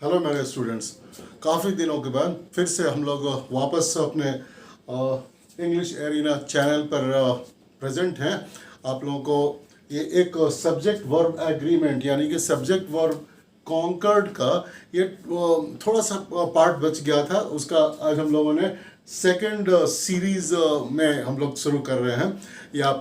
Hello मेरे students, काफ़ी दिनों के बाद फिर से हम लोग वापस अपने इंग्लिश एरिना चैनल पर प्रेजेंट हैं। आप लोगों को ये एक सब्जेक्ट वर्ब एग्रीमेंट यानी कि सब्जेक्ट वर्ब कॉन्कर्ड का ये थोड़ा सा पार्ट बच गया था। उसका आज हम लोगों ने सेकंड सीरीज में हम लोग शुरू कर रहे हैं या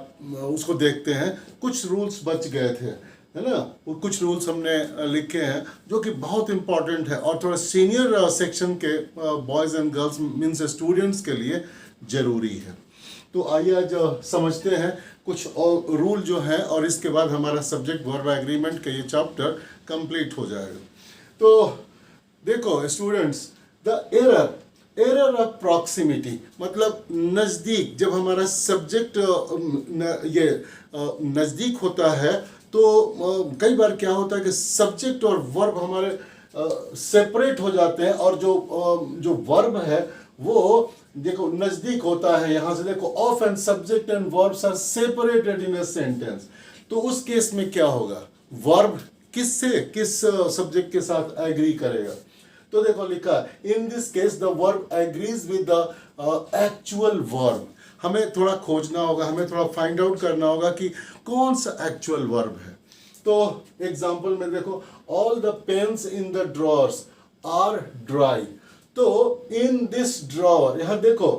उसको देखते हैं। कुछ रूल्स बच गए थे, है ना। वो कुछ रूल्स हमने लिखे हैं जो कि बहुत इंपॉर्टेंट है और थोड़ा सीनियर सेक्शन के boys and girls means students के लिए ज़रूरी है। तो आइए आज समझते हैं कुछ और रूल जो है, और इसके बाद हमारा सब्जेक्ट वर्ब एग्रीमेंट का ये चैप्टर कंप्लीट हो जाएगा। तो देखो students, the error of proximity मतलब नज़दीक, जब हमारा सब्जेक्ट ये नज़दीक होता है तो कई बार क्या होता है कि सब्जेक्ट और वर्ब हमारे सेपरेट हो जाते हैं, और जो वर्ब है वो देखो नज़दीक होता है। यहाँ से देखो, often subject and verbs are separated in a sentence. तो उस केस में क्या होगा, वर्ब किस सब्जेक्ट के साथ एग्री करेगा। तो देखो लिखा, in this case the verb agrees with the actual verb. हमें थोड़ा खोजना होगा, हमें थोड़ा फाइंड आउट करना होगा कि कौन सा एक्चुअल वर्ब है। तो एग्जांपल में देखो, all the pens in the drawers are dry. तो इन दिस ड्रॉवर, यहां देखो,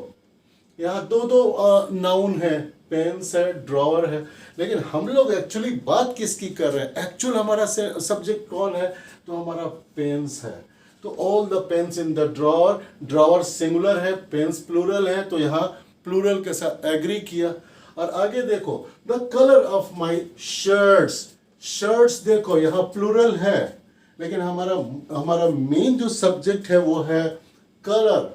यहाँ दो नाउन है, पेन्स है, ड्रॉवर है, लेकिन हम लोग एक्चुअली बात किसकी कर रहे हैं। एक्चुअल हमारा सब्जेक्ट कौन है, तो हमारा पेन्स है। तो all the pens in the drawer, drawer singular है, पेन्स प्लूरल है, तो यहाँ प्लूरल के साथ एग्री किया। और आगे देखो, the colour of my shirts, shirts देखो यहाँ प्लूरल है, लेकिन हमारा मेन जो सब्जेक्ट है वो है कलर।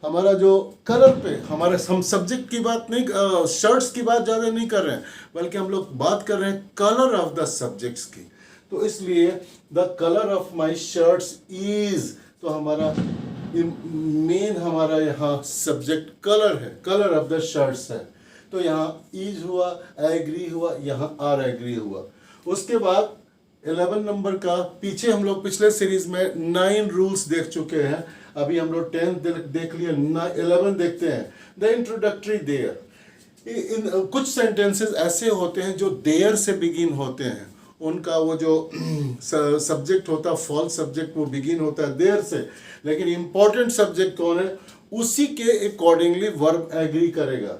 हमारा जो कलर पे हम सब्जेक्ट की बात नहीं, शर्ट्स की बात ज़्यादा नहीं कर रहे हैं, बल्कि हम लोग बात कर रहे हैं कलर ऑफ द सब्जेक्ट्स की। तो इसलिए the colour of my shirts is, तो हमारा मेन हमारा यहाँ सब्जेक्ट कलर है, कलर ऑफ द शर्ट्स है। तो यहाँ इज हुआ, एग्री हुआ, यहाँ आर एग्री हुआ। उसके बाद 11 नंबर का, पीछे हम लोग पिछले सीरीज में 9 रूल्स देख चुके हैं, अभी हम लोग 10 देख लिए, 11 देखते हैं। द इंट्रोडक्टरी देयर, कुछ सेंटेंसेस ऐसे होते हैं जो देयर से बिगिन होते हैं, उनका वो जो सब्जेक्ट होता है, फॉल्स सब्जेक्ट, वो बिगिन होता है देयर से, लेकिन इंपॉर्टेंट सब्जेक्ट कौन है, उसी के अकॉर्डिंगली वर्ब एग्री करेगा।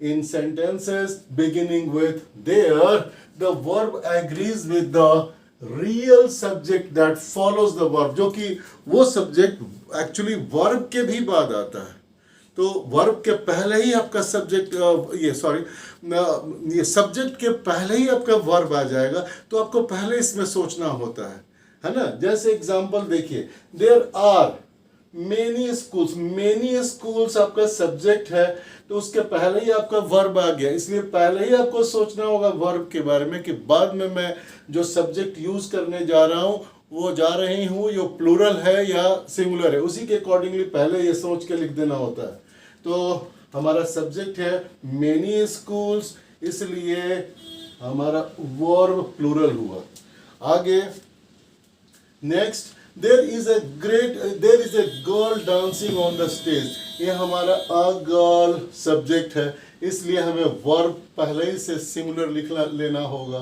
In sentences beginning with there, the verb agrees with the real subject that follows the verb, जो कि वो सब्जेक्ट एक्चुअली वर्ब के भी बाद आता है। तो वर्ब के पहले ही आपका सब्जेक्ट, ये सब्जेक्ट के पहले ही आपका वर्ब आ जाएगा, तो आपको पहले इसमें सोचना होता है ना। जैसे एग्जांपल देखिए, there are many schools, many schools आपका सब्जेक्ट है, तो उसके पहले ही आपका वर्ब आ गया, इसलिए पहले ही आपको सोचना होगा वर्ब के बारे में कि बाद में मैं जो सब्जेक्ट यूज करने जा रहा हूँ, वो जा रही हूँ, ये प्लूरल है या सिंगुलर है, उसी के अकॉर्डिंगली पहले ये सोच के लिख देना होता है। तो हमारा सब्जेक्ट है मेनी स्कूल्स, इसलिए हमारा वर्ब प्लूरल हुआ। आगे next, there is a girl dancing on the stage, ये हमारा a girl सब्जेक्ट है, इसलिए हमें वर्ब पहले ही से सिंगुलर लिखना लेना होगा।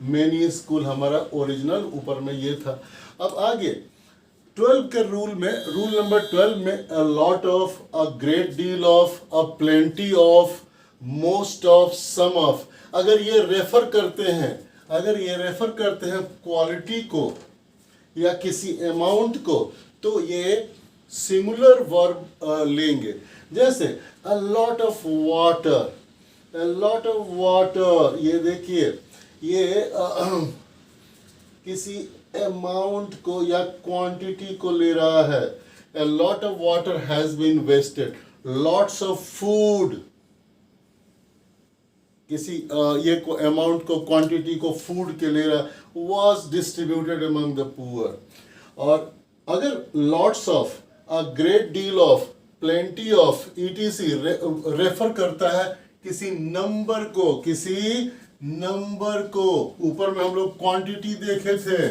मेनी स्कूल हमारा ओरिजिनल ऊपर में ये था। अब आगे 12 के रूल नंबर 12 में a lot of, a great deal of, a plenty of, most of, some of, अगर ये रेफर करते हैं क्वालिटी को या किसी अमाउंट को, तो ये सिंगुलर वर्ब लेंगे। जैसे a lot of water, a lot of water, ये देखिए, ये किसी अमाउंट को या क्वांटिटी को ले रहा है। a lot of water has been wasted, lots of food, किसी ये को अमाउंट को, क्वांटिटी को, फूड के ले रहा, was distributed among the poor। और अगर lots of, a great deal of, plenty of, etc refer करता है किसी नंबर को, ऊपर में हम लोग क्वांटिटी देखे थे,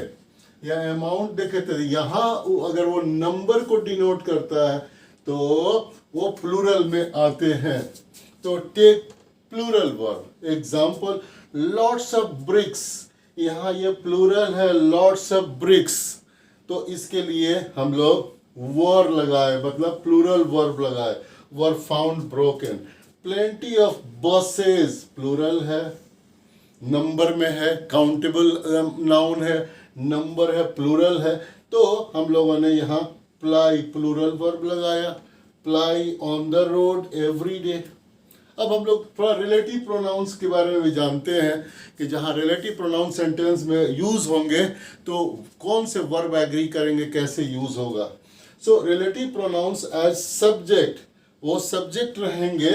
या अमाउंट देखे तो यहाँ अगर वो नंबर को डिनोट करता है तो वो प्लूरल में आते हैं। तो take plural verb, example lots of bricks, यहाँ ये प्लूरल है लॉट्स ऑफ ब्रिक्स, तो इसके लिए हम लोग वर लगाए, मतलब प्लूरल वर्ब लगाए, were found broken. Plenty of buses plural है, नंबर में है, काउंटेबल नाउन है, नंबर है, प्लूरल है, तो हम लोगों ने यहाँ प्लाई प्लूरल वर्ब लगाया, ply on the road every day. अब हम लोग थोड़ा रिलेटिव प्रोनाउंस के बारे में भी जानते हैं कि जहाँ रिलेटिव प्रोनाउन सेंटेंस में यूज होंगे तो कौन से वर्ब एग्री करेंगे, कैसे यूज होगा। So relative pronouns as subject, वो सब्जेक्ट रहेंगे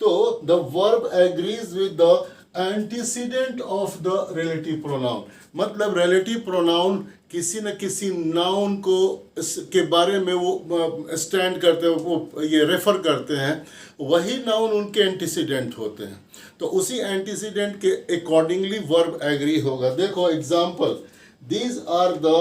तो the verb agrees with the antecedent of the relative pronoun, मतलब रिलेटिव प्रोनाउन किसी न किसी नाउन को के बारे में वो स्टैंड करते हैं, वो ये रेफर करते हैं, वही नाउन उनके एंटीसीडेंट होते हैं, तो उसी एंटीसीडेंट के अकॉर्डिंगली वर्ब एग्री होगा। देखो example, these are the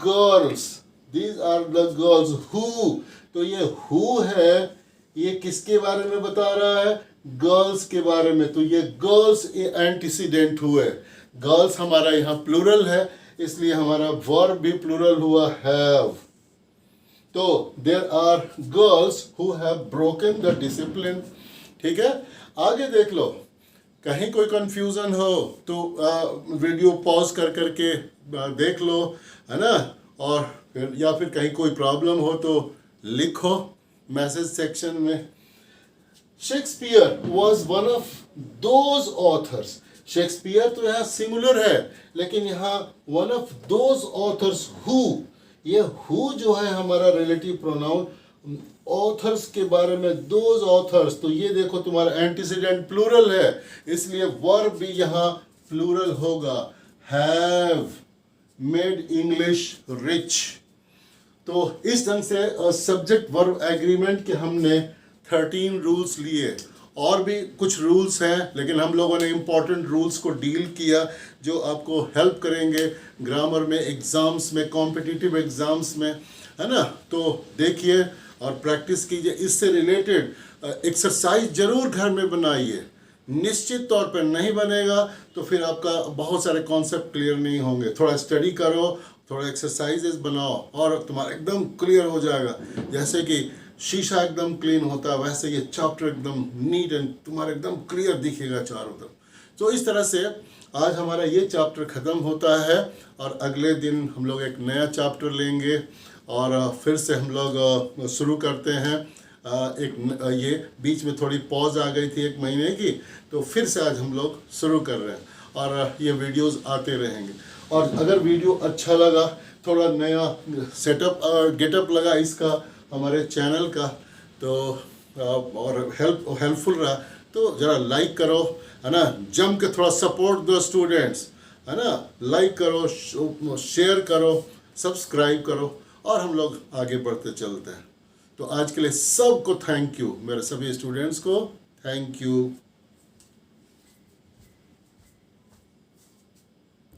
girls, these are the girls who, तो ये हु है, ये किसके बारे में बता रहा है, गर्ल्स के बारे में, तो ये गर्ल्स एंटीसीडेंट हुए। गर्ल्स हमारा यहाँ प्लूरल है, इसलिए हमारा वर्ब भी प्लूरल हुआ हैव। तो there are girls who have broken the discipline. ठीक है, आगे देख लो, कहीं कोई कंफ्यूजन हो तो वीडियो पॉज कर करके देख लो, है ना, और फिर या फिर कहीं कोई प्रॉब्लम हो तो लिखो मैसेज सेक्शन में। Shakespeare was one of those authors, Shakespeare तो यहाँ सिंगुलर है, लेकिन यहाँ one of those authors who, ये हु जो है हमारा रिलेटिव प्रोनाउन, ऑथर्स के बारे में दोज ऑथर्स, तो ये देखो तुम्हारा एंटीसीडेंट प्लूरल है, इसलिए वर्ब भी यहाँ प्लूरल होगा, हैव मेड इंग्लिश रिच। तो इस ढंग से सब्जेक्ट वर्ब एग्रीमेंट के हमने 13 रूल्स लिए, और भी कुछ रूल्स हैं, लेकिन हम लोगों ने इम्पॉर्टेंट रूल्स को डील किया जो आपको हेल्प करेंगे ग्रामर में, एग्ज़ाम्स में, कॉम्पिटिटिव एग्ज़ाम्स में, है ना। तो देखिए और प्रैक्टिस कीजिए, इससे रिलेटेड एक्सरसाइज ज़रूर घर में बनाइए, निश्चित तौर पर नहीं बनेगा तो फिर आपका बहुत सारे कॉन्सेप्ट क्लियर नहीं होंगे। थोड़ा स्टडी करो, थोड़ा एक्सरसाइजेस बनाओ और तुम्हारा एकदम क्लियर हो जाएगा। जैसे कि शीशा एकदम क्लीन होता है, वैसे ये चैप्टर एकदम नीट एंड तुम्हारा एकदम क्लियर दिखेगा चारों तरफ। तो इस तरह से आज हमारा ये चैप्टर ख़त्म होता है और अगले दिन हम लोग एक नया चैप्टर लेंगे और फिर से हम लोग शुरू करते हैं। ये बीच में थोड़ी पॉज आ गई थी 1 महीने की, तो फिर से आज हम लोग शुरू कर रहे हैं और ये वीडियोस आते रहेंगे। और अगर वीडियो अच्छा लगा, थोड़ा नया सेटअप गेटअप लगा इसका हमारे चैनल का, तो और हेल्पफुल रहा तो ज़रा लाइक करो, है ना, जम के थोड़ा सपोर्ट दो स्टूडेंट्स, है ना, लाइक करो, शेयर करो, सब्सक्राइब करो और हम लोग आगे बढ़ते चलते हैं। तो आज के लिए सबको थैंक यू, मेरे सभी स्टूडेंट्स को थैंक यू।